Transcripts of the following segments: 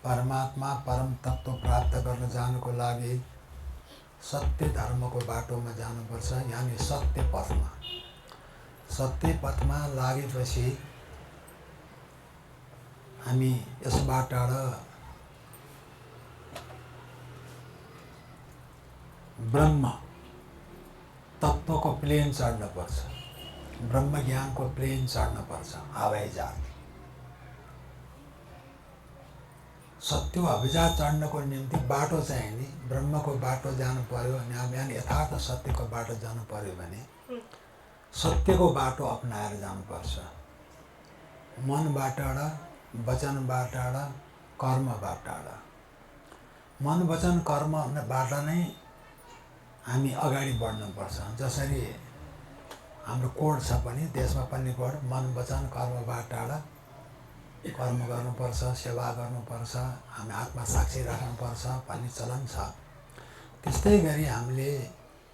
परमात्मा परम तत्त्व प्राप्त गर्न जानुको लागि सत्य धर्मको बाटोमा जानुपर्छ, यानि सत्य पथमा। सत्य पथमा लागेपछि हामी यसबाट ब्रह्म तत्त्वको प्लेन चढ्नुपर्छ, ब्रह्म ज्ञानको प्लेन चढ्नुपर्छ, हवाई जहाज। सत्य हवाईजहाज चढ्नको निम्ति बाटो चाहिँ नि ब्रह्मको बाटो जानु पर्यो अनि हामी यथार्थ सत्यको बाटो जानु पर्यो भने सत्यको बाटो अपनाएर जानुपर्छ। मनबाट, वचनबाट, कर्मबाट। मन वचन कर्मबाट नै हामी अगाडि बढ्नुपर्छ। जसरी हाम्रो कोड छ पनि, देशमा पनि कोड, मन वचन कर्मबाट कर्म गर्नुपर्छ, सेवा गर्नुपर्छ, हामी आत्मा साक्षी राख्नुपर्छ भन्ने चलन छ। त्यस्तै गरी हामीले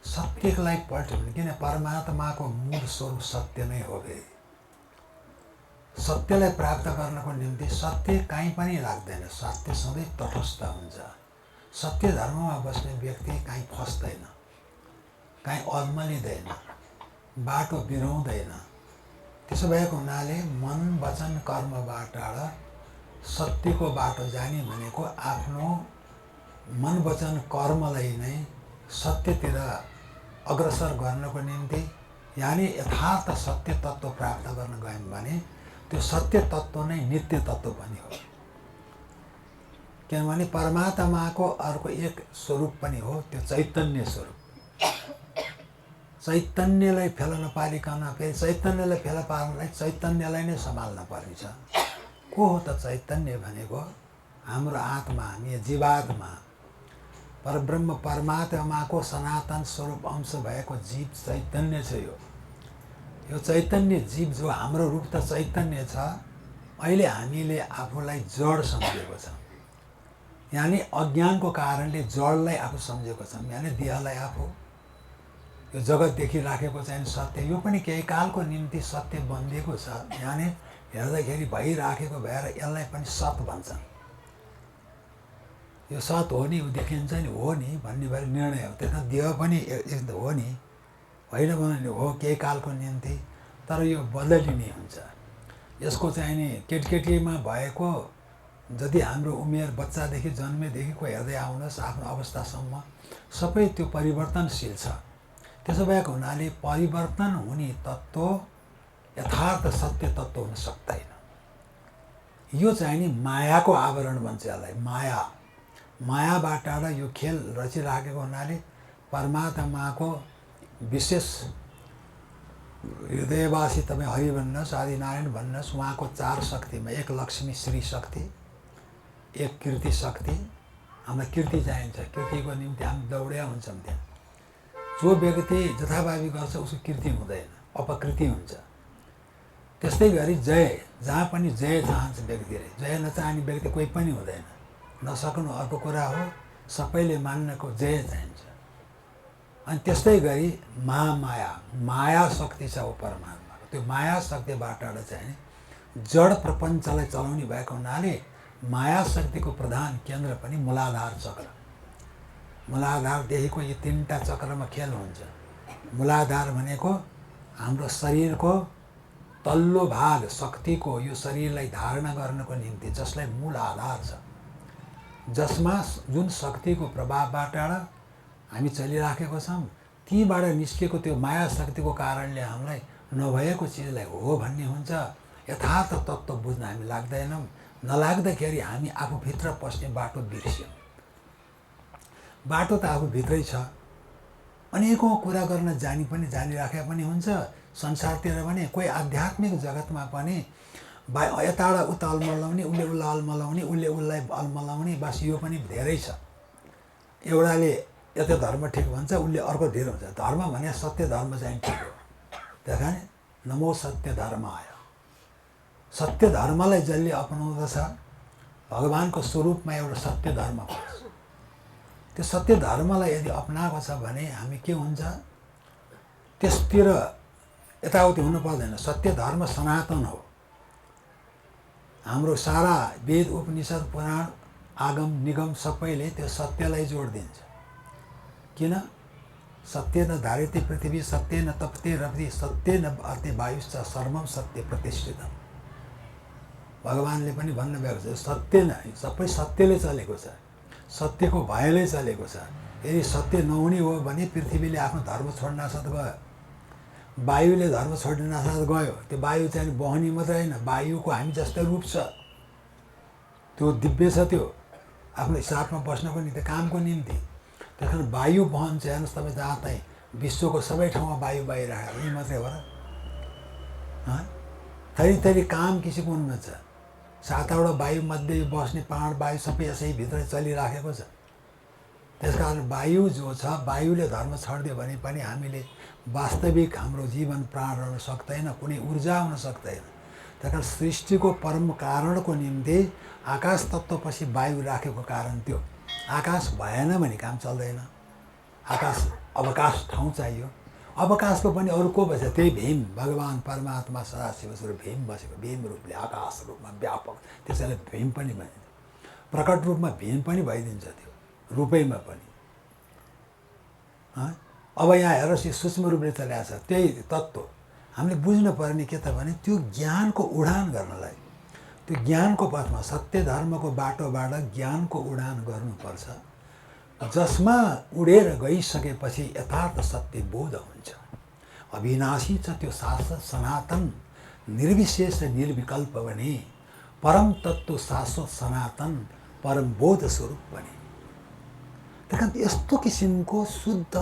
सत्यलाई पल्ट्यो भने, किन परमात्माको मूल स्वरूप सत्य नै हो। फेरि सत्यलाई प्राप्त गर्नको निम्ति सत्य कहीँ पनि लाग्दैन, सत्य सधैँ तटस्थ हुन्छ। सत्य धर्ममा बस्ने व्यक्ति कहीँ फस्दैन, कहीँ अल्मलिँदैन, बाटो बिराउँदैन। त्यसो भएको हुनाले मन वचन कर्मबाट सत्यको बाटो जाने भनेको आफ्नो मन वचन कर्मलाई नै सत्यतिर अग्रसर गर्नको निम्ति, यानि यथार्थ सत्य तत्त्व प्राप्त गर्न गयौँ भने त्यो सत्य तत्त्व नै नित्य तत्त्व पनि हो। किनभने परमात्माको अर्को एक स्वरूप पनि हो, त्यो चैतन्य स्वरूप। चैतन्यलाई फेला नपारिकन फेरि चैतन्यलाई फेला पार्नलाई चैतन्यलाई नै सम्हाल्न पर्छ। को हो त चैतन्य भनेको? हाम्रो आत्मा, हामी जीवात्मा, परब्रह्म परमात्माको सनातन स्वरूप अंश भएको जीव चैतन्य छ। यो चैतन्य जीव जो हाम्रो रूप त चैतन्य छ, अहिले हामीले आफूलाई जड सम्झेको छ, यानि अज्ञानको कारणले जडलाई आफू सम्झेको छौँ, यानि देहलाई आफू यो जगत देखिराखेको चाहिँ सत्य, यो पनि केही कालको निम्ति सत्य बनिएको छ, यानि हेर्दाखेरि भइराखेको भएर यसलाई पनि सत भन्छन्। यो सत हो नि, देखिन्छ नि, हो नि भन्ने भएर निर्णय हो। त्यसमा देह पनि हो नि, होइन भने हो केही कालको निम्ति, तर यो बदलिने हुन्छ। यसको चाहिँ नि केटकेटीमा भएको जति हाम्रो उमेर बच्चादेखि जन्मेदेखिको हेर्दै आउनुहोस् आफ्नो अवस्थासम्म सबै त्यो परिवर्तनशील छ। त्यसो भएको हुनाले परिवर्तन हुने तत्त्व यथार्थ सत्य तत्त्व हुन सक्दैन। यो चाहिँ नि मायाको आवरण भन्छ यसलाई, माया। मायाबाट यो खेल रचिराखेको हुनाले परमात्माको विशेष हृदयवासी तपाईँ हरि भन्नुहोस्, आदिनारायण भन्नुहोस्, उहाँको चार शक्तिमा एक लक्ष्मी श्री शक्ति, एक कीर्ति शक्ति। हामीलाई कीर्ति चाहिन्छ, कीर्तिको निम्ति हामी दौड्या हुन्छौँ। त्यहाँ जो व्यक्ति जथाभावी गर्छ उसको कीर्ति हुँदैन, अपकृति हुन्छ। त्यस्तै गरी जय, जहाँ पनि जय चाहन्छ व्यक्तिले, जय नचाहने व्यक्ति कोही पनि हुँदैन। नसक्नु अर्को कुरा हो, सबैले मान्नको जय चाहिन्छ। अनि त्यस्तै गरी महामाया, माया शक्ति छ हो परमात्माको। त्यो माया शक्तिबाट चाहिँ जड प्रपञ्चलाई चलाउने भएको हुनाले माया शक्तिको प्रधान केन्द्र पनि मूलाधार चक्र। मूलाधारदेखिको यी तीनटा चक्रमा खेल हुन्छ। मूलाधार भनेको हाम्रो शरीरको तल्लो भाग शक्तिको, यो शरीरलाई धारणा गर्नको निम्ति जसलाई मूल आधार छ, जसमा जुन शक्तिको प्रभावबाट हामी चलिराखेको छौँ, तीबाट निस्केको त्यो माया शक्तिको कारणले हामीलाई नभएको चिजलाई हो भन्ने हुन्छ। यथार्थ तत्त्व बुझ्न हामी लाग्दैनौँ। नलाग्दाखेरि हामी आफूभित्र पस्ने बाटो बिर्स्यौँ। बाटो त आफूभित्रै छ। अनेकौँ कुरा गर्न जानिराखेका पनि हुन्छ संसारतिर पनि। कोही आध्यात्मिक जगतमा पनि यताबाट उता अल्मलाउने, उसले उसलाई अल्मलाउने, उसले उसलाई अल्मलाउने, बस यो पनि धेरै छ। एउटाले यता धर्म ठिक भन्छ, उसले अर्को ढिलो हुन्छ। धर्म भने सत्य धर्म चाहिँ ठिक हो। त्यस कारण नमो सत्य धर्म आयो। सत्य धर्मलाई जसले अपनाउँदछ भगवानको स्वरूपमा एउटा सत्य धर्म पर्छ। त्यो सत्य धर्मलाई यदि अपनाएको छ भने हामी के हुन्छ, त्यसतिर यताउति हुनु पर्दैन। सत्य धर्म सनातन हो। हाम्रो सारा वेद उपनिषद पुराण आगम निगम सबैले त्यो सत्यलाई जोड दिन्छ। किन? सत्येन धारिते पृथ्वी सत्येन तपते रवि सत्येन अर्थे वायुश्च सर्वम सत्य प्रतिष्ठितम्। भगवानले पनि भन्नुभएको छ सत्य नै सबै सत्यले चलेको छ, सत्यको भयले चलेको छ। यदि सत्य नहुने हो भने पृथ्वीले आफ्नो धर्म छोड्नासाथ गयो, वायुले धर्म छोड्नासाथ गयो। त्यो वायु चाहिँ बहनी मात्रै होइन, वायुको हामी जस्तै रूप छ, त्यो दिव्य छ, त्यो आफ्नो साथमा बस्नको निम्ति कामको निम्ति। त्यस कारण वायु बहन्छ। हेर्नुहोस् तपाईँ जहाँ चाहिँ विश्वको सबै ठाउँमा वायु बहिरहेको यही मात्रै हो र? थरी थरी काम किसिमको उनमा छ। 7वटा वायुमध्ये बस्ने 5 वायु सबै यसै भित्र चलिराखेको छ। त्यस कारण वायु जो छ, वायुले धर्म छाडिदियो भने पनि हामीले वास्तविक हाम्रो जीवन प्राण रहन सक्दैन, कुनै ऊर्जा हुन सक्दैन। त्यस कारण सृष्टिको परम कारणको निम्ति आकाश तत्त्वपछि वायु राखेको कारण त्यो। आकाश भएन भने काम चल्दैन। आकाश अवकाश ठाउँ चाहियो। अवकाशको पनि अरू को बस्छ? त्यही भीम, भगवान् परमात्मा सदाशिव स्वरूप भीम बसेको। भीम रूपले आकाश रूपमा व्यापक, त्यसैले भीम पनि भनिन्छ। प्रकट रूपमा भीम पनि भइदिन्छ त्यो रूपैमा पनि। अब यहाँ हेरोस् यो सूक्ष्म रूपले चलेको छ त्यही तत्त्व। हामीले बुझ्नु पर्ने के त भने त्यो ज्ञानको उडान गर्नलाई, त्यो ज्ञानको पथमा सत्य धर्मको बाटोबाट ज्ञानको उडान गर्नुपर्छ, जसमा उडेर गइसकेपछि यथार्थ सत्य बोध हुन्छ। अविनाशी छ त्यो शाश्वत सनातन, निर्विशेष निर्विकल्प बने, परम तत्त्व शाश्वत सनातन, परम बोध स्वरूप बने। त्यस कारण यस्तो किसिमको शुद्ध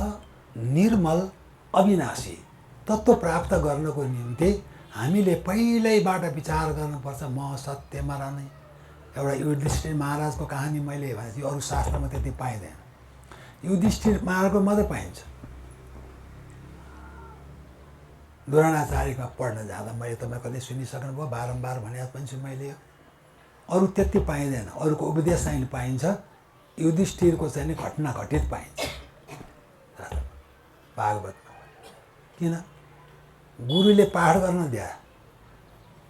निर्मल अविनाशी तत्त्व प्राप्त गर्नको निम्ति हामीले पहिल्यैबाट विचार गर्नुपर्छ। म सत्यमा रहने एउटा युधिष्ठिर महाराजको कहानी मैले भने अरू शास्त्रमा त्यति पाइँदैन। युधिष्ठिर महाराजको मात्रै पाइन्छ। द्रोणाचार्यमा पढ्न जाँदा मैले तपाईँ कतै सुनिसक्नुभयो, बारम्बार भनेको पनि छु मैले। अरू त्यति पाइँदैन, अरूको उपदेश चाहिँ पाइन्छ, युधिष्ठिरको चाहिँ घटना घटित पाइन्छ भागवतमा। किन? गुरुले पाठ गर्न दिए,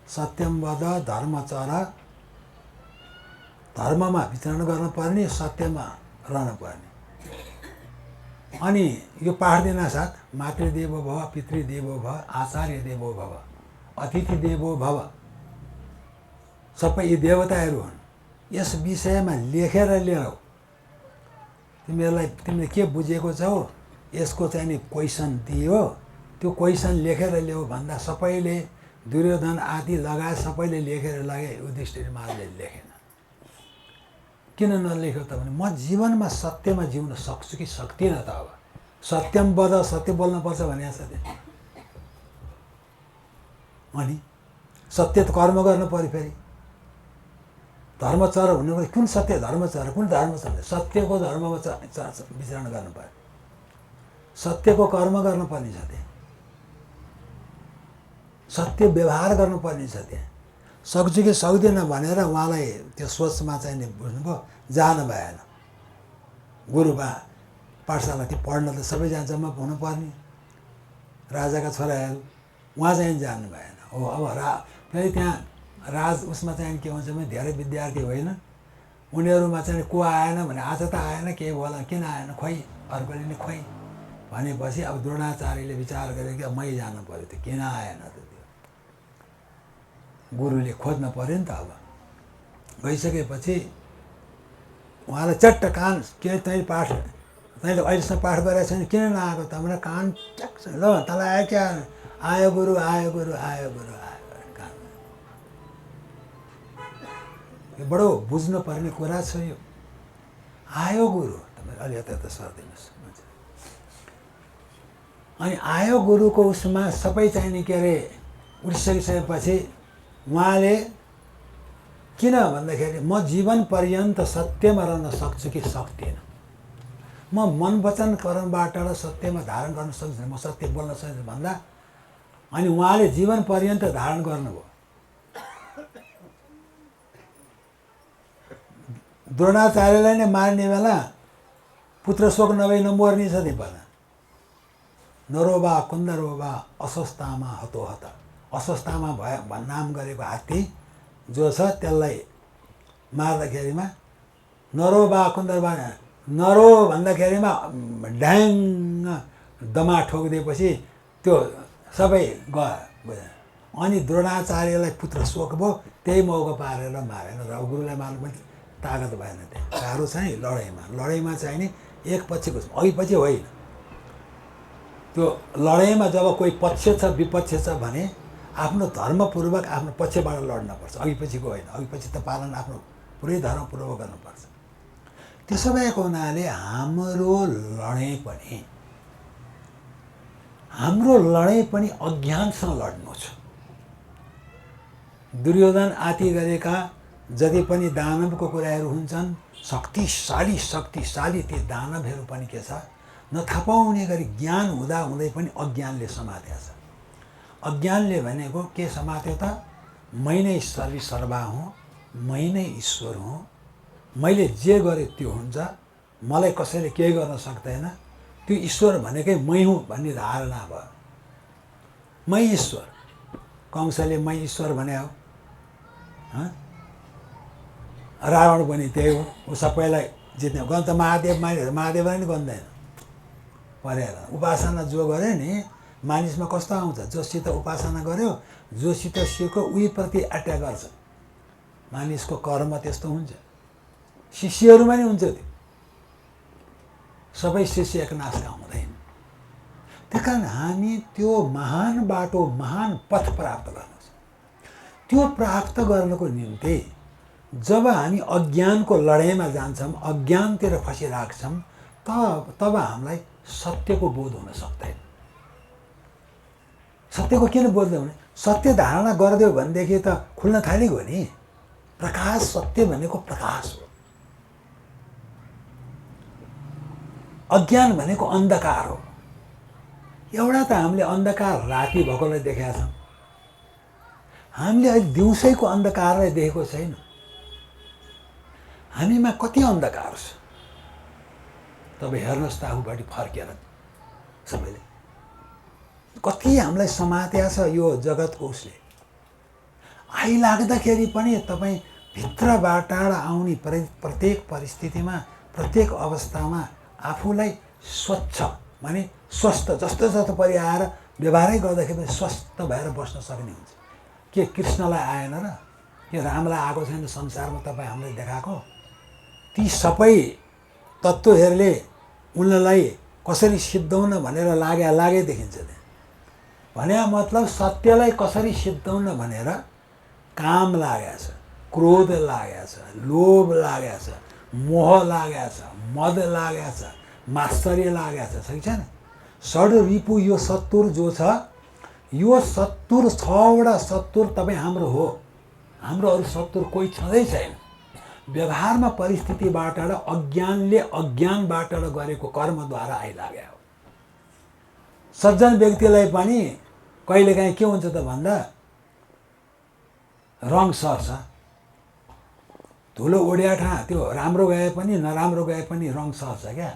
सत्यम वद धर्म चर, धर्ममा विचरण गर्नुपर्ने, सत्यमा रहनुपर्ने। अनि यो पाठ दिनासाथ मातृदेवो भव, पितृदेवो भव, आचार्य देवो भव, अतिथि देवो भव, सबै यी देवताहरू हुन्। यस विषयमा लेखेर ल्याऊ। तिमीले के बुझेको छौ, यसको चाहिँ नि क्वेसन दियो, त्यो क्वेसन लेखेर ल्याऊ भन्दा सबैले, दुर्योधन आदि लगायत सबैले लेखेर लगे। युधिष्ठिर महाराजले लेखेन। किन नलेख्यो त भने म जीवनमा सत्यमा जिउन सक्छु कि सक्दिनँ त। अब सत्यम वद, सत्य बोल्नुपर्छ भने सत्य, अनि सत्य त कर्म गर्नु पऱ्यो। फेरि धर्मचर हुनु पऱ्यो। कुन सत्य धर्मचर, कुन धर्मचर? सत्यको धर्ममा विचरण गर्नु पऱ्यो, सत्यको कर्म गर्नुपर्ने छ। त्यहाँ सत्य व्यवहार गर्नुपर्ने छ। त्यहाँ सक्छु कि सक्दिनँ भनेर उहाँलाई त्यो सोचमा चाहिँ नि बुझ्नुभयो, जानु भएन। गुरुबा पाठशाला त्यो पढ्न त सबैजना जम्मा हुनुपर्ने, राजाका छोराहरू, उहाँ चाहिँ जानु भएन। हो अब फेरि त्यहाँ राज उसमा चाहिँ के हुन्छ भने धेरै विद्यार्थी होइन, उनीहरूमा चाहिँ को आएन भने आज त आएन, के बोला, किन आएन, खोइ अर्कोले नि खोइ भनेपछि अब द्रोणाचार्यले विचार गरे कि मै जानु पऱ्यो, त्यो किन आएन त, त्यो गुरुले खोज्न पऱ्यो नि त। अब गइसकेपछि उहाँलाई चट्ट कान, के तैँले पाठ, तैँले अहिलेसम्म पाठ गरेको छैन, किन नआएको त भनेर कान च्याक्छ। ल तँलाई आयो क्या? आयो गुरु, आयो गुरु, आयो गुरु, आयो कान। यो बडो बुझ्नु पर्ने कुरा छ यो। आयो गुरु, तपाईँ अलि यता सर्दिनुहोस्। अनि आयो गुरुको उसमा सबै चाहिने के अरे उठिसकिसकेपछि उहाँले किन भन्दाखेरि म जीवन पर्यन्त सत्यमा रहन सक्छु कि सक्दिनँ, म मन वचन कर्मबाट सत्यमा धारण गर्न सक्छु, म सत्य बोल्न सक्छु भन्दा, अनि उहाँले जीवन पर्यन्त धारण गर्नुभयो। द्रोणाचार्यलाई नै मार्ने बेला पुत्र शोक नभई नमर्ने छ। त्यो बेला नरोबा कुन्दरोबा अस्वस्थामा हतोहत, अस्वस्थामा नाम गरेको हात्ती जो छ त्यसलाई मार्दाखेरिमा नरो बा कुन्दर बा नरो भन्दाखेरिमा ड्याङ दमा ठोकिदिएपछि त्यो सबै गयो। अनि द्रोणाचार्यलाई पुत्र शोक भयो, त्यही मौका पारेर मारेन। र गुरुलाई मार्नु पनि तागत भएन। त्यहाँ गाह्रो छ नि लडाइँमा चाहिँ नि एक पक्षको अघि पछि होइन। त्यो लडाइँमा जब कोही पक्ष छ विपक्ष छ भने आफ्नो धर्मपूर्वक आफ्नो पक्षबाट लड्नुपर्छ, अघि पछिको होइन। अघि पछि त पालन आफ्नो पुरै धर्मपूर्वक गर्नुपर्छ। त्यसो भएको हुनाले हाम्रो लडाइँ पनि अज्ञानसँग लड्नु छ। दुर्योधन आदि गरेका जति पनि दानवको कुराहरू हुन्छन्, शक्तिशाली ती दानवहरू पनि के छ, नथापाउने गरी ज्ञान हुँदा हुँदै पनि अज्ञानले समातेको छ। अज्ञानले भनेको के समात्यो त, मै नै सर्वा हुँ, मै नै ईश्वर हुँ, मैले जे गरेँ त्यो हुन्छ, मलाई कसैले केही गर्न सक्दैन, त्यो ईश्वर भनेकै मै हुँ भन्ने धारणा भयो। मै ईश्वर, कंसले मै ईश्वर भने हो, रावण पनि त्यही हो, ऊ सबैलाई जित्ने। गन्त महादेवलाई नि गन्दैन परेर। उपासना जो गर्यो नि मानिसमा कस्तो आउँछ, जोसित उपासना गर्यो, जोसित सिको उही प्रति अट्याक गर्छ। मानिसको कर्म त्यस्तो हुन्छ, शिष्यहरूमा नि हुन्छ त्यो। सबै शिष्य एकनाशका हुँदैन। त्यही कारण हामी त्यो महान बाटो, महान पथ प्राप्त गर्नु छ। त्यो प्राप्त गर्नको निम्ति जब हामी अज्ञानको लडाइँमा जान्छौँ, अज्ञानतिर फसिरहेको छौँ, तब हामीलाई सत्यको बोध हुन सक्दैन। सत्यको किन बोध हुने? सत्य धारणा गरिदियो भनेदेखि त खुल्न थालेको नि। प्रकाश, सत्य भनेको प्रकाश हो। अज्ञान भनेको अन्धकार हो। एउटा त हामीले अन्धकार राति भएकोलाई देखेका छौँ, हामीले अहिले दिउँसैको अन्धकारलाई देखेको छैन। हामीमा कति अन्धकार छ, तपाईँ हेर्नुहोस् त आफूपट्टि फर्केर। सबैले कति हामीलाई समातेको छ यो जगतको उसले। आइलाग्दाखेरि पनि तपाईँ भित्रबाट आउने प्रत्येक परिस्थितिमा, प्रत्येक अवस्थामा आफूलाई स्वच्छ माने स्वस्थ जस्तो परिआएर व्यवहारै गर्दाखेरि पनि स्वस्थ भएर बस्न सक्ने हुन्छ। के कृष्णलाई आएन र? के रामलाई आएको छैन संसारमा तपाईँ हामीलाई देखाएको? ती सबै तत्त्वहरूले उनलाई कसरी सिद्धाउन भनेर लागे देखिन्छ। त्यहाँ भने मतलब सत्यलाई कसरी सिद्धाउन भनेर काम लागेको छ, क्रोध लागेको छ, लोभ लागेको छ, मोह लागेको छ, मद लागेको छ, मात्सर्य लागेको छ कि छैन? षड रिपु यो सत्तुर जो छ, यो सत्तुर 6वटा सत्तुर तपाईँ हाम्रो हो। हाम्रो अरू सत्तुर कोही छँदै छैन। व्यवहारमा परिस्थितिबाट अज्ञानले अज्ञानबाट गरेको कर्मद्वारा आइलाग्यो हो। सज्जन व्यक्तिलाई पनि कहिलेकाहीँ के हुन्छ त भन्दा रङ सर्छ। धुलो उड्या ठाँ त्यो राम्रो गए पनि नराम्रो गए पनि रङ सर्छ क्या।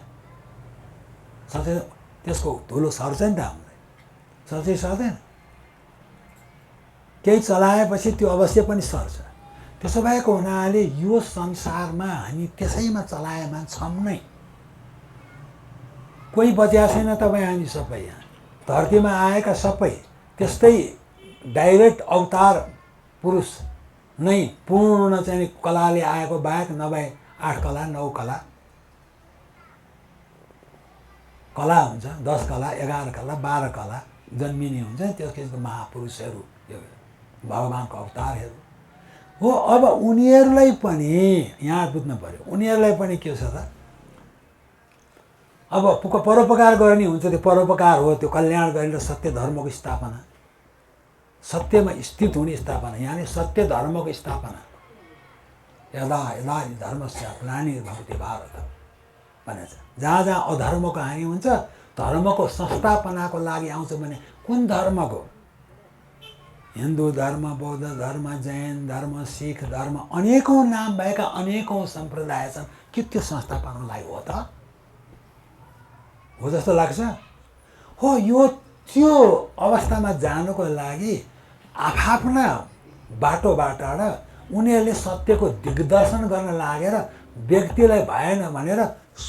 सधैँ त्यसको धुलो सर्छ नि त हामीलाई, सर्छै सर्दैन? केही चलाएपछि त्यो अवश्य पनि सर्छ। त्यसो भएको हुनाले यो संसारमा हामी त्यसैमा चलायमान छौँ नै। कोही बच्या छैन तपाईँ हामी सबै यहाँ धरतीमा आएका सबै त्यस्तै डाइरेक्ट अवतार पुरुष नै पूर्ण चाहिँ कलाले आएको बाहेक नभए 8 कला 9 कला कला हुन्छ, 10 कला 11 कला 12 कला जन्मिने हुन्छ। त्यस किसिमको महापुरुषहरू भगवानको अवतारहरू हो। अब उनीहरूलाई पनि यहाँ बुझ्नु पर्यो, उनीहरूलाई पनि के छ त, अब परोपकार गर्ने हुन्छ। त्यो परोपकार हो, त्यो कल्याण गरेर सत्य धर्मको स्थापना, सत्यमा स्थित हुने स्थापना, यानि सत्य धर्मको स्थापना। यदा यदा धर्मस्य ग्लानिर्भवति भारत भनेको छ। जहाँ जहाँ अधर्मको हानि हुन्छ, धर्मको संस्थापनाको लागि आउँछ भने कुन धर्मको? हिन्दू धर्म, बौद्ध धर्म, जैन धर्म, सिख धर्म, अनेकौँ नाम भएका अनेकौँ सम्प्रदाय छन्। के त्यो संस्थापनको लागि हो त? हो जस्तो लाग्छ? हो, यो त्यो अवस्थामा जानुको लागि आफ्ना बाटोबाट उनीहरूले सत्यको दिग्दर्शन गर्न लागेर व्यक्तिलाई भएन भनेर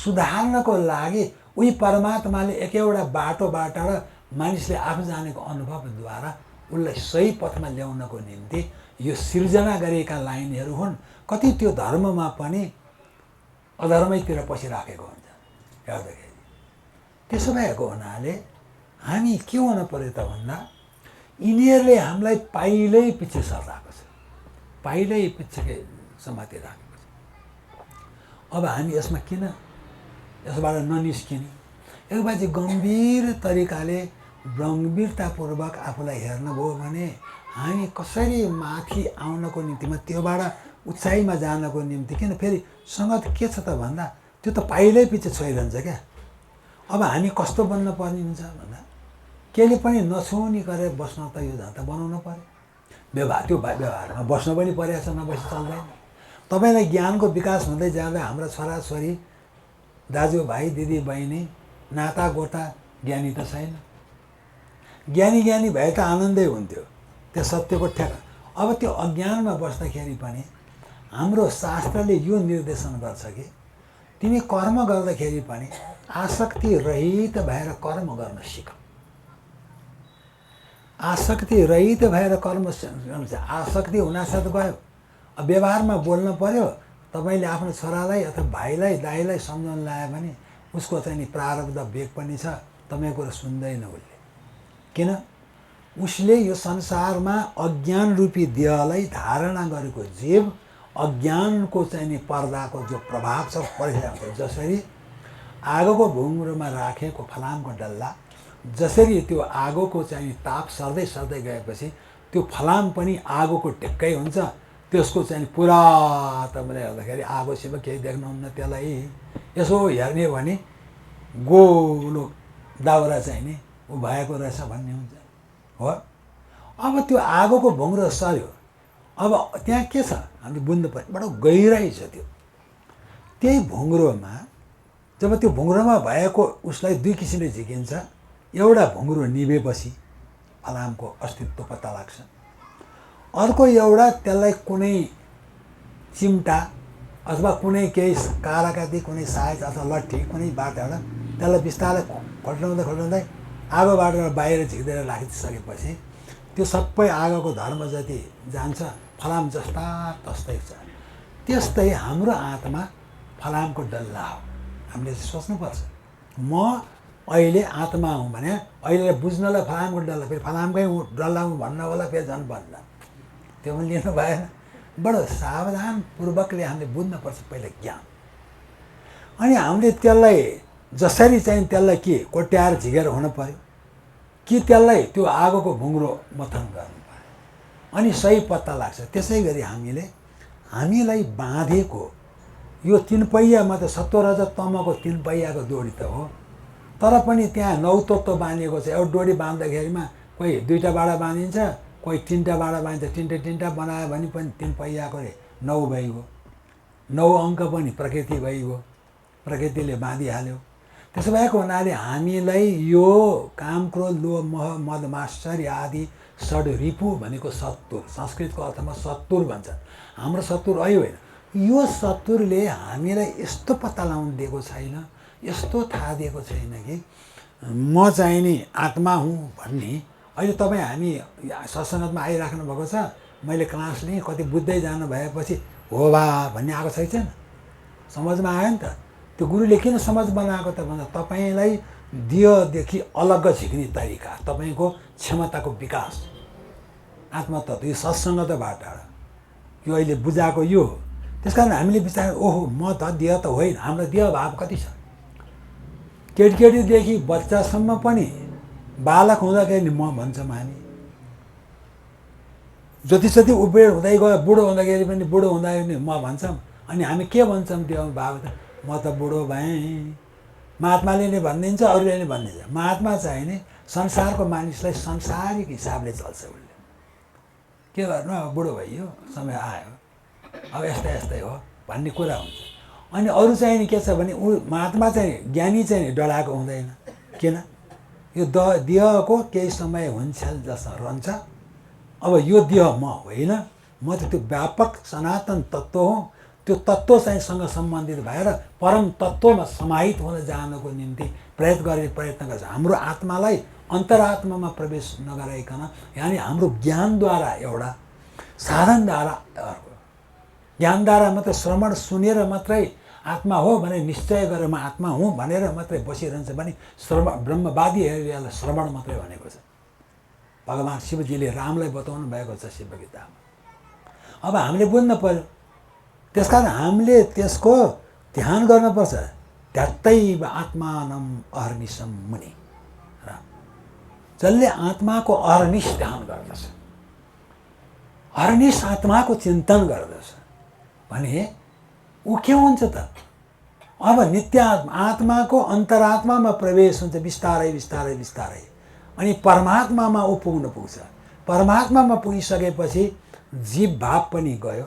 सुधार्नको लागि उही परमात्माले एकैवटा बाटोबाट मानिसले आफू जानेको अनुभवद्वारा उसलाई सही पथमा ल्याउनको निम्ति यो सिर्जना गरेका लाइनहरू हुन्। कति त्यो धर्ममा पनि अधर्मैतिर पसिराखेको हुन्छ हेर्दाखेरि। त्यसो भएको हुनाले हामी के हुन पर्यो त भन्दा यिनीहरूले हामीलाई पाइलै पछि सर्राएको छ, पाइलै पछिकै समातिराखेको छ। अब हामी यसमा किन यसबाट ननिस्किने, एकबाजी गम्भीर तरिकाले गम्भीरतापूर्वक आफूलाई हेर्नुभयो भने हामी कसरी माथि आउनको निम्तिमा त्योबाट उचाइमा जानको निम्ति, किन फेरि सङ्गत के छ त भन्दा त्यो त पाइलै पछि छोइरहन्छ क्या। अब हामी कस्तो बन्न पर्ने हुन्छ भन्दा केले पनि नछुनी गरेर बस्न त यो झन् त बनाउनु पर्यो। व्यवहार त्यो व्यवहारमा बस्नु पनि परेको छ, नबसी चल्दैन। तपाईँलाई ज्ञानको विकास हुँदै जाँदा हाम्रा छोराछोरी दाजुभाइ दिदीबहिनी नातागोता ज्ञानी त छैन। ज्ञानी भए त आनन्दै हुन्थ्यो, त्यो सत्यको ठेक। अब त्यो अज्ञानमा बस्दाखेरि पनि हाम्रो शास्त्रले यो निर्देशन गर्छ कि तिमी कर्म गर्दाखेरि पनि आसक्ति रहित भएर कर्म गर्न सिक। आसक्ति रहित भएर कर्म आसक्ति हुनासाथ गयो। अब व्यवहारमा बोल्न पर्यो, तपाईँले आफ्नो छोरालाई अथवा भाइलाई दाइलाई सम्झाउन लायो भने उसको चाहिँ नि प्रारब्ध वेग पनि छ, तपाईँको कुरा सुन्दैन उसले। किन? उसले यो संसारमा अज्ञान रूपी देहलाई धारणा गरेको जीव अज्ञानको चाहिँ नि पर्दाको जो प्रभाव छ परिरहेको हुन्छ। जसरी आगोको भुङ्ग्रोमा राखेको फलामको डल्ला, जसरी त्यो आगोको चाहिँ ताप सर्दै सर्दै गएपछि त्यो फलाम पनि आगोको ढेक्कै हुन्छ। त्यसको चाहिँ पुरा तपाईँले हेर्दाखेरि आगोसित केही देख्नुहुन्न, त्यसलाई यसो हेर्ने भने गोलो दाउरा चाहिँ नि ऊ भएको रहेछ भन्ने हुन्छ हो। अब त्यो आगोको भुङ्ग्रो सर्यो, अब त्यहाँ के छ हामीले बुझ्नु पर्यो, बडो गहिराइ छ त्यो। त्यही भुङ्ग्रोमा जब त्यो भुङ्ग्रोमा भएको उसलाई दुई किसिमले झिकिन्छ। एउटा भुङ्ग्रो निभेपछि फलामको अस्तित्व पत्ता लाग्छ, अर्को एउटा त्यसलाई कुनै चिम्टा अथवा कुनै केही काराकाती कुनै साइज अथवा लट्ठी कुनै बाटोबाट त्यसलाई बिस्तारै खोल्टाउँदै आगोबाट बाहिर झिक्दै राखिसकेपछि त्यो सबै आगोको धर्म जति जान्छ, फलाम जस्ता तस्तै छ। त्यस्तै हाम्रो आत्मा फलामको डल्ला हो। हामीले सोच्नुपर्छ, म अहिले आत्मा हुँ भने अहिले बुझ्नलाई फलामको डल्ला, फेरि फलामकै डल्ला हुँ भन्न होला, फेरि झन् भन्न त्यो पनि लिनु भएन। बडो सावधानपूर्वकले हामीले बुझ्नुपर्छ पहिला ज्ञान। अनि हामीले त्यसलाई जसरी चाहिँ त्यसलाई के कोट्याएर झिकेर हुनु पर्यो कि त्यसलाई त्यो आगोको भुङ्ग्रो मथन गर्नु पर्यो, अनि सही पत्ता लाग्छ। त्यसै गरी हामीलाई बाँधेको यो तीन पहियामा त सत्व रजत तमको तीन पहियाको डोरी त हो, तर पनि त्यहाँ नौ तत्त्व बाँधिएको छ। एउटा डोरी बाँध्दाखेरिमा कोही दुईवटा बाडा बाँधिन्छ, कोही तिनवटा बाडा बाँधिन्छ। तिनवटा बनायो भने पनि तीन पहियाको नौ भइगयो, नौ अङ्क पनि प्रकृति भइगयो, प्रकृतिले बाँधिहाल्यो। त्यसो भएको हुनाले हामीलाई यो काम क्रोध लोभ मोह मद मात्सर्य आदि षड रिपु भनेको सत्तुर, संस्कृतको अर्थमा सत्तुर भन्छ। हाम्रो सत्तुर अहिले होइन, यो सत्तुरले हामीलाई यस्तो पत्ता लगाउनु दिएको छैन, यस्तो थाहा दिएको छैन कि म चाहिँ नि आत्मा हुँ भन्ने। अहिले तपाईँ हामी सत्सङ्गतमा आइराख्नु भएको छ, मैले क्लास लिएँ, कति बुझ्दै जानु भएपछि हो बा भन्ने आएको छैन, समझमा आयो नि त। त्यो गुरुले किन समझ बनाएको त भन्दा तपाईँलाई देहदेखि अलग झिक्ने तरिका, तपाईँको क्षमताको विकास, आत्मतत्त्व यो सत्सङ्गतबाट यो अहिले बुझाएको यो हो। त्यस कारण हामीले विचार ओहो म त देह त होइन, हाम्रो देह भाव कति छ। केटीदेखि बच्चासम्म पनि बालक हुँदाखेरि म भन्छौँ हामी, जति उपेर हुँदै गयो बुढो हुँदाखेरि पनि बुढो हुँदाखेरि पनि म भन्छौँ। अनि हामी के भन्छौँ त्यो भाव त म त बुढो भएँ। महात्माले नै भनिदिन्छ, अरूले नै भनिदिन्छ। महात्मा चाहिँ नि संसारको मानिसलाई संसारिक हिसाबले चल्छ। उसले के गर्नु, अब बुढो भइयो, समय आयो, अब यस्तै हो भन्ने कुरा हुन्छ। अनि अरू चाहिँ नि के छ भने ऊ महात्मा चाहिँ ज्ञानी चाहिँ डराएको हुँदैन। किन? यो देहको केही समय हुन्छ जस्तो रहन्छ। अब यो देह म होइन, म त त्यो व्यापक सनातन तत्त्व हो त्यो तत्त्व चाहिँ सँग सम्बन्धित भएर परम तत्त्वमा समाहित हुन जानको निम्ति प्रयत्न गर्छ। हाम्रो आत्मालाई अन्तरात्मामा प्रवेश नगराइकन, यानि हाम्रो ज्ञानद्वारा, एउटा साधनद्वारा, अर्को ज्ञानद्वारा मात्रै श्रवण सुनेर मात्रै आत्मा हो भने निश्चय गरेर म आत्मा हुँ भनेर मात्रै बसिरहन्छ भने श्रवण, ब्रह्मवादीहरूले श्रवण मात्रै भनेको छ। भगवान् शिवजीले रामलाई बताउनु भएको छ शिव गीतामा। अब हामीले बुझ्न पर्यो, त्यसकारण हामीले त्यसको ध्यान गर्नुपर्छ। ध्यात्तैव आत्मानम् अहर्निशं मुनि, जसले आत्माको अहर्निश ध्यान गर्दछ, अहर्निश आत्माको चिन्तन गर्दछ भने ऊ के हुन्छ त? अब नित्य आत्माको अन्तरात्मामा प्रवेश हुन्छ बिस्तारै बिस्तारै बिस्तारै, अनि परमात्मामा ऊ पुग्छ। परमात्मामा पुगिसकेपछि जीव भाव पनि गयो,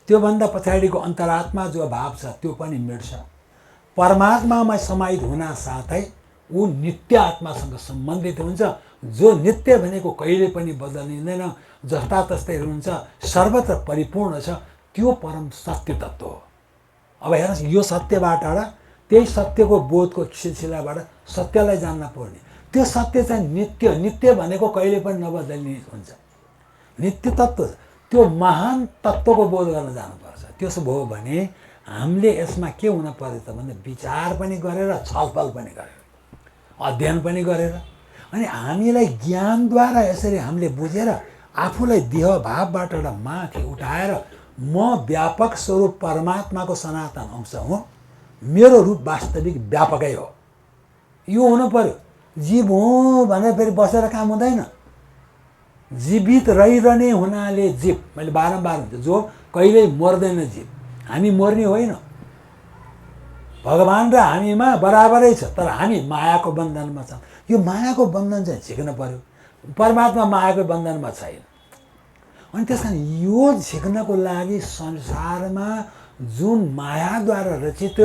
त्योभन्दा पछाडिको अन्तरात्मा जो भाव छ त्यो पनि मिट्छ। परमात्मामा समाहित हुन साथै ऊ नित्य आत्मासँग सम्बन्धित हुन्छ, जो नित्य भनेको कहिले पनि बदलिँदैन, जस्ता तस्तै हुन्छ, सर्वत्र परिपूर्ण छ। त्यो परम सत्य तत्त्व हो। अब हेर्नुहोस्, यो सत्यबाट त्यही सत्यको बोधको सिलसिलाबाट सत्यलाई जान्न पर्ने। त्यो सत्य चाहिँ नित्य, नित्य भनेको कहिले पनि नबदलिने हुन्छ, नित्य तत्त्व। त्यो महान तत्त्वको बोध गर्न जानुपर्छ। त्यसो भयो भने हामीले यसमा के हुन पर्यो त भने विचार पनि गरेर, छलफल पनि गरेर, अध्ययन पनि गरेर, अनि हामीलाई ज्ञानद्वारा यसरी हामीले बुझेर आफूलाई देह भावबाट माथि उठाएर म व्यापक स्वरूप परमात्माको सनातन अंश हुँ, मेरो रूप वास्तविक व्यापकै हो, यो हुनु पर्यो। जीव हुँ भने फेरि बसेर काम हुँदैन। जीवित रहिरहने हुनाले जीव, मैले बारम्बार हुन्छ, जो कहिल्यै मर्दैन जीव। हामी मर्ने होइन, भगवान् र हामीमा बराबरै छ, तर हामी मायाको बन्धनमा छौँ। यो मायाको बन्धन चाहिँ झिक्न पर्यो। परमात्मा मायाको बन्धनमा छैन। अनि त्यस कारण यो झिक्नको लागि संसारमा जुन मायाद्वारा रचित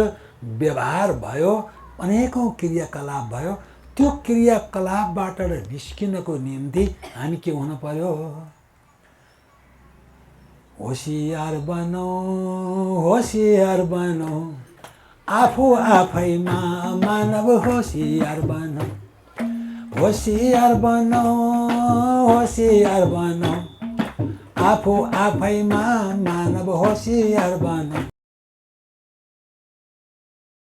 व्यवहार भयो, अनेकौँ क्रियाकलाप भयो, त्यो क्रियाकलापबाट निस्किनको निम्ति हामी के हुन पर्यो? होसियार बनौँ, होसियार बनौँ, आफू आफैमा मानव होसियार बनौँ, होसियार बनौँ, होसियार बनौँ, आफू आफैमा मानव होसियार बनौँ।